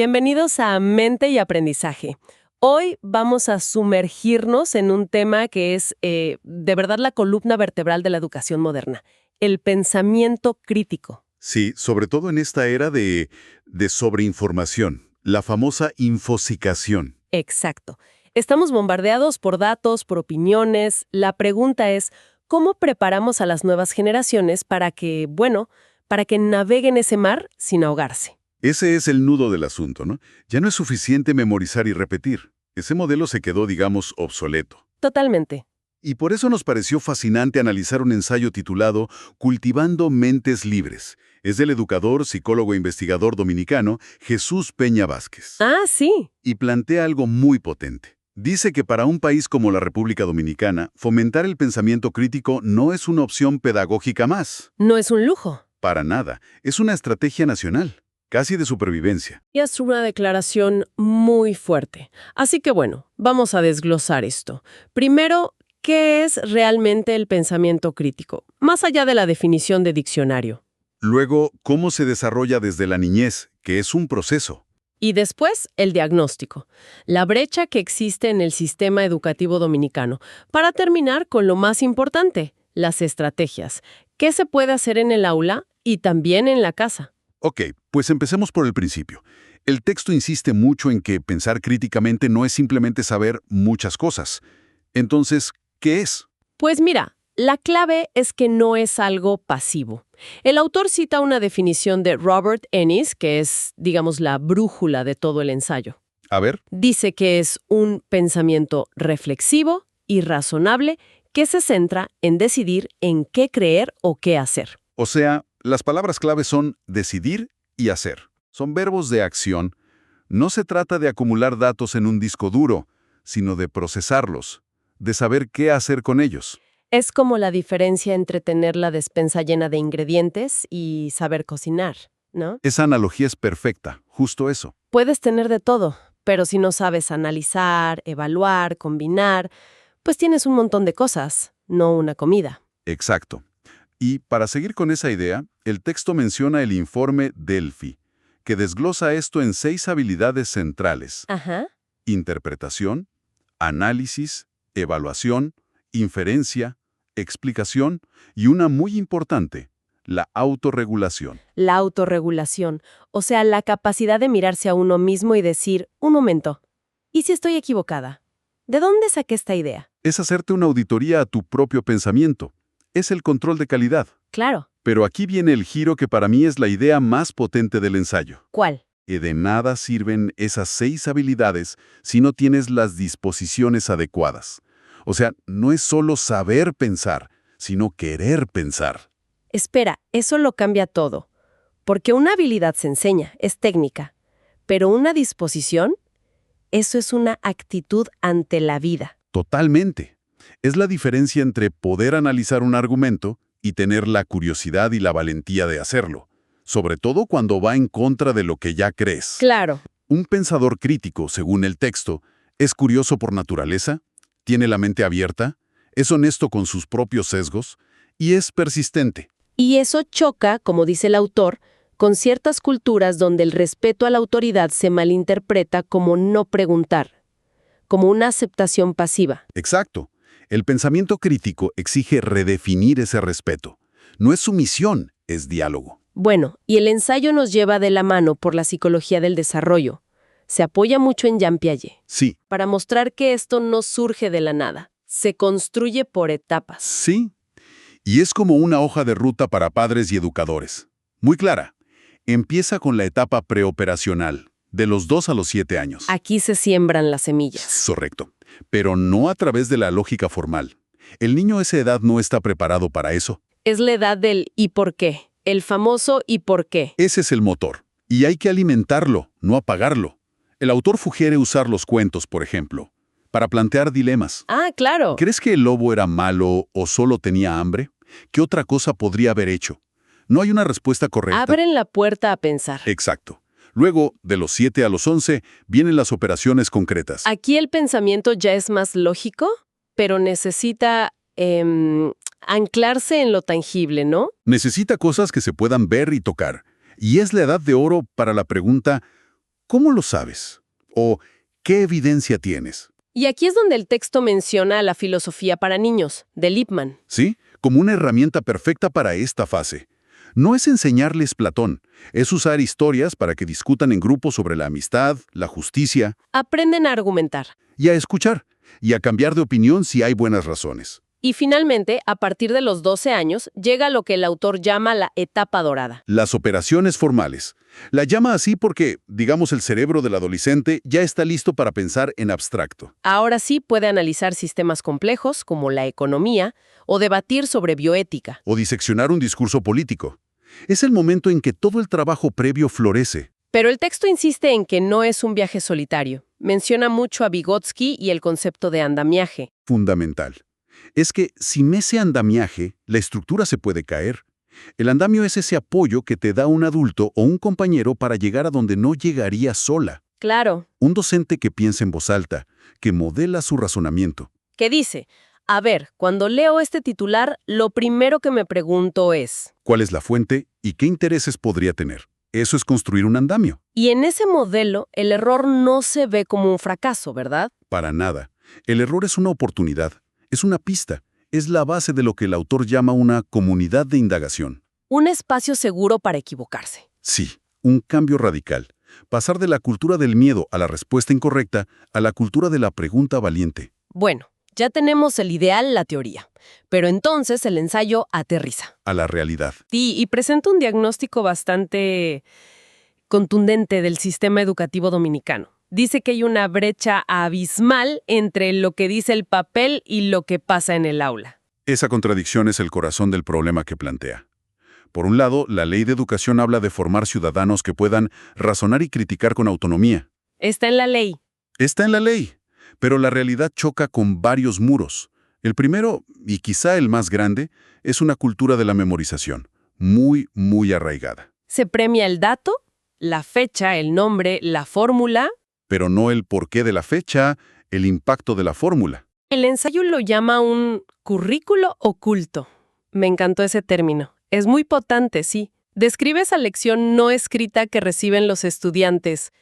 Bienvenidos a Mente y Aprendizaje. Hoy vamos a sumergirnos en un tema que es de verdad la columna vertebral de la educación moderna, el pensamiento crítico. Sí, sobre todo en esta era de sobreinformación, la famosa infosicación. Exacto. Estamos bombardeados por datos, por opiniones. La pregunta es, ¿cómo preparamos a las nuevas generaciones para que naveguen ese mar sin ahogarse? Ese es el nudo del asunto, ¿no? Ya no es suficiente memorizar y repetir. Ese modelo se quedó, digamos, obsoleto. Totalmente. Y por eso nos pareció fascinante analizar un ensayo titulado Cultivando Mentes Libres. Es del educador, psicólogo e investigador dominicano Jesús Peña Vázquez. Ah, sí. Y plantea algo muy potente. Dice que para un país como la República Dominicana, fomentar el pensamiento crítico no es una opción pedagógica más. No es un lujo. Para nada. Es una estrategia nacional, casi de supervivencia. Y es una declaración muy fuerte. Así que vamos a desglosar esto. Primero, ¿qué es realmente el pensamiento crítico? Más allá de la definición de diccionario. Luego, cómo se desarrolla desde la niñez, que es un proceso. Y después, el diagnóstico. La brecha que existe en el sistema educativo dominicano. Para terminar con lo más importante, las estrategias. ¿Qué se puede hacer en el aula y también en la casa? Ok, pues empecemos por el principio. El texto insiste mucho en que pensar críticamente no es simplemente saber muchas cosas. Entonces, ¿qué es? Pues mira, la clave es que no es algo pasivo. El autor cita una definición de Robert Ennis, que es, digamos, la brújula de todo el ensayo. A ver. Dice que es un pensamiento reflexivo y razonable que se centra en decidir en qué creer o qué hacer. O sea, las palabras clave son decidir y hacer. Son verbos de acción. No se trata de acumular datos en un disco duro, sino de procesarlos, de saber qué hacer con ellos. Es como la diferencia entre tener la despensa llena de ingredientes y saber cocinar, ¿no? Esa analogía es perfecta, justo eso. Puedes tener de todo, pero si no sabes analizar, evaluar, combinar, pues tienes un montón de cosas, no una comida. Exacto. Y para seguir con esa idea, el texto menciona el informe Delphi, que desglosa esto en 6 habilidades centrales: Ajá. interpretación, análisis, evaluación, inferencia, explicación y una muy importante, la autorregulación. La autorregulación, o sea, la capacidad de mirarse a uno mismo y decir, un momento, ¿y si estoy equivocada? ¿De dónde saqué esta idea? Es hacerte una auditoría a tu propio pensamiento. Es el control de calidad. Claro. Pero aquí viene el giro que para mí es la idea más potente del ensayo. ¿Cuál? Que de nada sirven esas 6 habilidades si no tienes las disposiciones adecuadas. O sea, no es solo saber pensar, sino querer pensar. Espera, eso lo cambia todo. Porque una habilidad se enseña, es técnica. Pero una disposición, eso es una actitud ante la vida. Totalmente. Es la diferencia entre poder analizar un argumento y tener la curiosidad y la valentía de hacerlo, sobre todo cuando va en contra de lo que ya crees. Claro. Un pensador crítico, según el texto, es curioso por naturaleza, tiene la mente abierta, es honesto con sus propios sesgos y es persistente. Y eso choca, como dice el autor, con ciertas culturas donde el respeto a la autoridad se malinterpreta como no preguntar, como una aceptación pasiva. Exacto. El pensamiento crítico exige redefinir ese respeto. No es sumisión, es diálogo. Bueno, y el ensayo nos lleva de la mano por la psicología del desarrollo. Se apoya mucho en Jean Piaget, Sí. para mostrar que esto no surge de la nada. Se construye por etapas. Sí. Y es como una hoja de ruta para padres y educadores. Muy clara. Empieza con la etapa preoperacional, de los 2 a los 7 años. Aquí se siembran las semillas. Correcto. Pero no a través de la lógica formal. El niño a esa edad no está preparado para eso. Es la edad del ¿y por qué? El famoso ¿y por qué? Ese es el motor. Y hay que alimentarlo, no apagarlo. El autor sugiere usar los cuentos, por ejemplo, para plantear dilemas. Ah, claro. ¿Crees que el lobo era malo o solo tenía hambre? ¿Qué otra cosa podría haber hecho? No hay una respuesta correcta. Abren la puerta a pensar. Exacto. Luego, de los 7 a los 11, vienen las operaciones concretas. Aquí el pensamiento ya es más lógico, pero necesita anclarse en lo tangible, ¿no? Necesita cosas que se puedan ver y tocar. Y es la edad de oro para la pregunta, ¿cómo lo sabes? ¿O qué evidencia tienes? Y aquí es donde el texto menciona la filosofía para niños, de Lippmann. ¿Sí? Como una herramienta perfecta para esta fase. No es enseñarles Platón, es usar historias para que discutan en grupo sobre la amistad, la justicia, Aprenden a argumentar. y a escuchar, y a cambiar de opinión si hay buenas razones. Y finalmente, a partir de los 12 años, llega lo que el autor llama la etapa dorada. Las operaciones formales. La llama así porque, digamos, el cerebro del adolescente ya está listo para pensar en abstracto. Ahora sí puede analizar sistemas complejos, como la economía, o debatir sobre bioética. O diseccionar un discurso político. Es el momento en que todo el trabajo previo florece. Pero el texto insiste en que no es un viaje solitario. Menciona mucho a Vygotsky y el concepto de andamiaje. Fundamental. Es que sin ese andamiaje, la estructura se puede caer. El andamio es ese apoyo que te da un adulto o un compañero para llegar a donde no llegaría sola. Claro, Un docente que piensa en voz alta, que modela su razonamiento. que dice, a ver, cuando leo este titular, lo primero que me pregunto es, ¿Cuál es la fuente y qué intereses podría tener? Eso es construir un andamio. y en ese modelo, el error no se ve como un fracaso, ¿verdad? Para nada. El error es una oportunidad, es una pista, es la base de lo que el autor llama una comunidad de indagación. Un espacio seguro para equivocarse. Sí, un cambio radical. Pasar de la cultura del miedo a la respuesta incorrecta a la cultura de la pregunta valiente. Bueno, ya tenemos el ideal, la teoría. Pero entonces el ensayo aterriza. A la realidad. Y presenta un diagnóstico bastante contundente del sistema educativo dominicano. Dice que hay una brecha abismal entre lo que dice el papel y lo que pasa en el aula. Esa contradicción es el corazón del problema que plantea. Por un lado, la ley de educación habla de formar ciudadanos que puedan razonar y criticar con autonomía. Está en la ley. Está en la ley, pero la realidad choca con varios muros. El primero, y quizá el más grande, es una cultura de la memorización, muy arraigada. Se premia el dato, la fecha, el nombre, la fórmula. Pero no el porqué de la fecha, el impacto de la fórmula. El ensayo lo llama un currículo oculto. Me encantó ese término. Es muy potente, sí. Describe esa lección no escrita que reciben los estudiantes.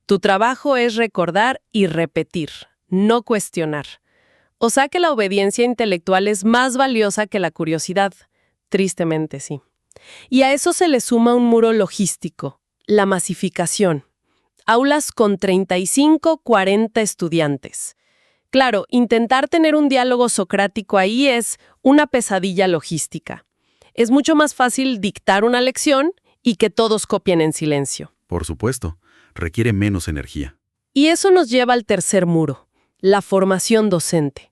Tu trabajo es recordar y repetir, no cuestionar. O sea que la obediencia intelectual es más valiosa que la curiosidad. Tristemente, sí. Y a eso se le suma un muro logístico, la masificación. Aulas con 35, 40 estudiantes. Claro, intentar tener un diálogo socrático ahí es una pesadilla logística. Es mucho más fácil dictar una lección y que todos copien en silencio. Por supuesto, requiere menos energía. Y eso nos lleva al tercer muro, la formación docente.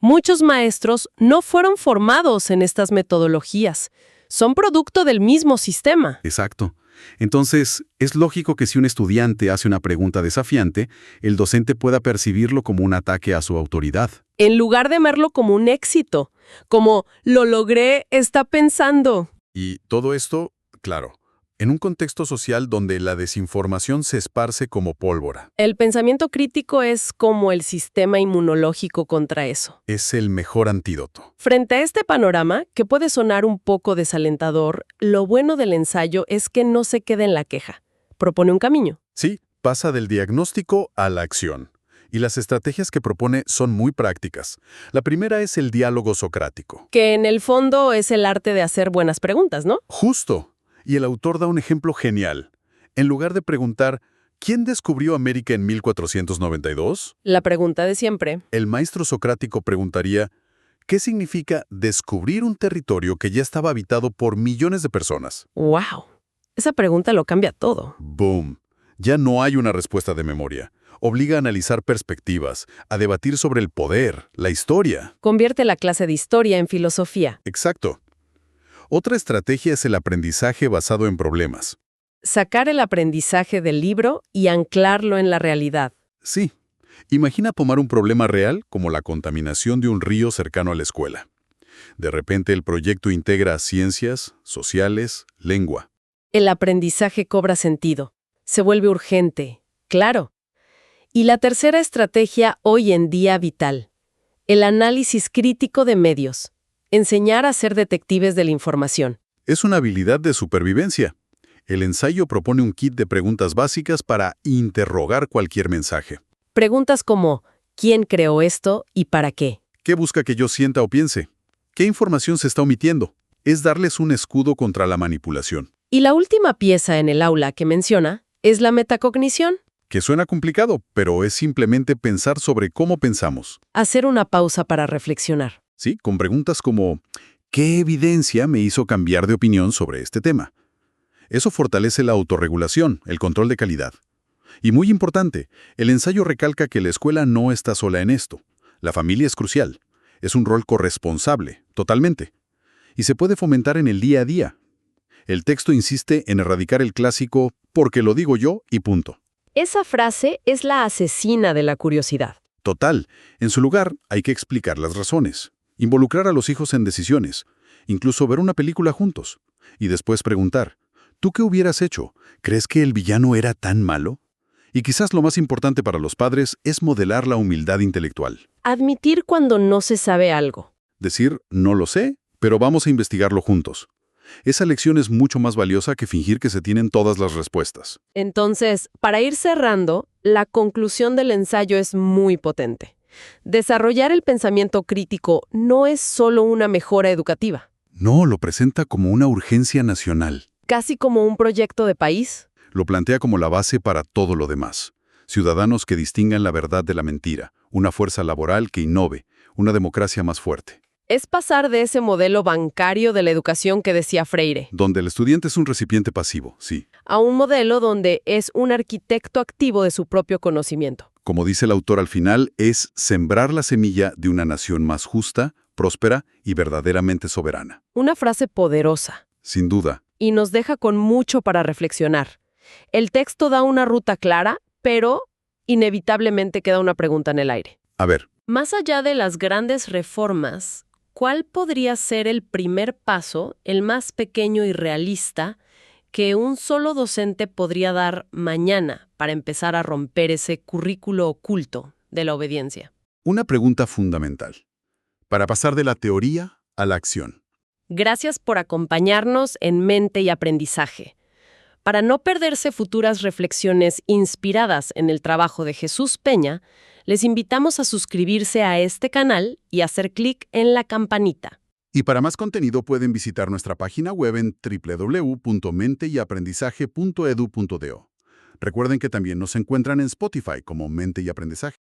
Muchos maestros no fueron formados en estas metodologías. Son producto del mismo sistema. Exacto. Entonces, es lógico que si un estudiante hace una pregunta desafiante, el docente pueda percibirlo como un ataque a su autoridad. En lugar de verlo como un éxito, como lo logré, está pensando. Y todo esto, claro, en un contexto social donde la desinformación se esparce como pólvora. El pensamiento crítico es como el sistema inmunológico contra eso. Es el mejor antídoto. Frente a este panorama, que puede sonar un poco desalentador, lo bueno del ensayo es que no se queda en la queja. Propone un camino. Sí, pasa del diagnóstico a la acción. Y las estrategias que propone son muy prácticas. La primera es el diálogo socrático. Que en el fondo es el arte de hacer buenas preguntas, ¿no? Justo. Y el autor da un ejemplo genial. En lugar de preguntar, ¿quién descubrió América en 1492? La pregunta de siempre. El maestro socrático preguntaría, ¿qué significa descubrir un territorio que ya estaba habitado por millones de personas? ¡Wow! Esa pregunta lo cambia todo. ¡Boom! Ya no hay una respuesta de memoria. Obliga a analizar perspectivas, a debatir sobre el poder, la historia. Convierte la clase de historia en filosofía. Exacto. Otra estrategia es el aprendizaje basado en problemas. Sacar el aprendizaje del libro y anclarlo en la realidad. Sí. Imagina tomar un problema real como la contaminación de un río cercano a la escuela. De repente el proyecto integra ciencias, sociales, lengua. El aprendizaje cobra sentido. Se vuelve urgente. Claro. Y la tercera estrategia hoy en día vital. El análisis crítico de medios. Enseñar a ser detectives de la información. Es una habilidad de supervivencia. El ensayo propone un kit de preguntas básicas para interrogar cualquier mensaje. Preguntas como ¿quién creó esto y para qué? ¿Qué busca que yo sienta o piense? ¿Qué información se está omitiendo? Es darles un escudo contra la manipulación. Y la última pieza en el aula que menciona es la metacognición. Que suena complicado, pero es simplemente pensar sobre cómo pensamos. Hacer una pausa para reflexionar. ¿Sí? Con preguntas como ¿qué evidencia me hizo cambiar de opinión sobre este tema? Eso fortalece la autorregulación, el control de calidad. Y muy importante, el ensayo recalca que la escuela no está sola en esto. La familia es crucial. Es un rol corresponsable, totalmente. Y se puede fomentar en el día a día. El texto insiste en erradicar el clásico «porque lo digo yo» y punto. Esa frase es la asesina de la curiosidad. Total, en su lugar hay que explicar las razones, involucrar a los hijos en decisiones, incluso ver una película juntos, y después preguntar, ¿tú qué hubieras hecho? ¿Crees que el villano era tan malo? Y quizás lo más importante para los padres es modelar la humildad intelectual. Admitir cuando no se sabe algo. Decir, no lo sé, pero vamos a investigarlo juntos. Esa lección es mucho más valiosa que fingir que se tienen todas las respuestas. Entonces, para ir cerrando, la conclusión del ensayo es muy potente. Desarrollar el pensamiento crítico no es solo una mejora educativa. No, lo presenta como una urgencia nacional. Casi como un proyecto de país. Lo plantea como la base para todo lo demás. Ciudadanos que distingan la verdad de la mentira, una fuerza laboral que innove, una democracia más fuerte. Es pasar de ese modelo bancario de la educación que decía Freire, Donde el estudiante es un recipiente pasivo, sí. a un modelo donde es un arquitecto activo de su propio conocimiento. Como dice el autor al final, es sembrar la semilla de una nación más justa, próspera y verdaderamente soberana. Una frase poderosa. Sin duda. Y nos deja con mucho para reflexionar. El texto da una ruta clara, pero inevitablemente queda una pregunta en el aire. A ver, Más allá de las grandes reformas, ¿cuál podría ser el primer paso, el más pequeño y realista, que un solo docente podría dar mañana para empezar a romper ese currículo oculto de la obediencia? una pregunta fundamental. Para pasar de la teoría a la acción. Gracias por acompañarnos en Mente y Aprendizaje. Para no perderse futuras reflexiones inspiradas en el trabajo de Jesús Peña, les invitamos a suscribirse a este canal y hacer clic en la campanita. Y para más contenido pueden visitar nuestra página web en www.menteyaprendizaje.edu.do. Recuerden que también nos encuentran en Spotify como Mente y Aprendizaje.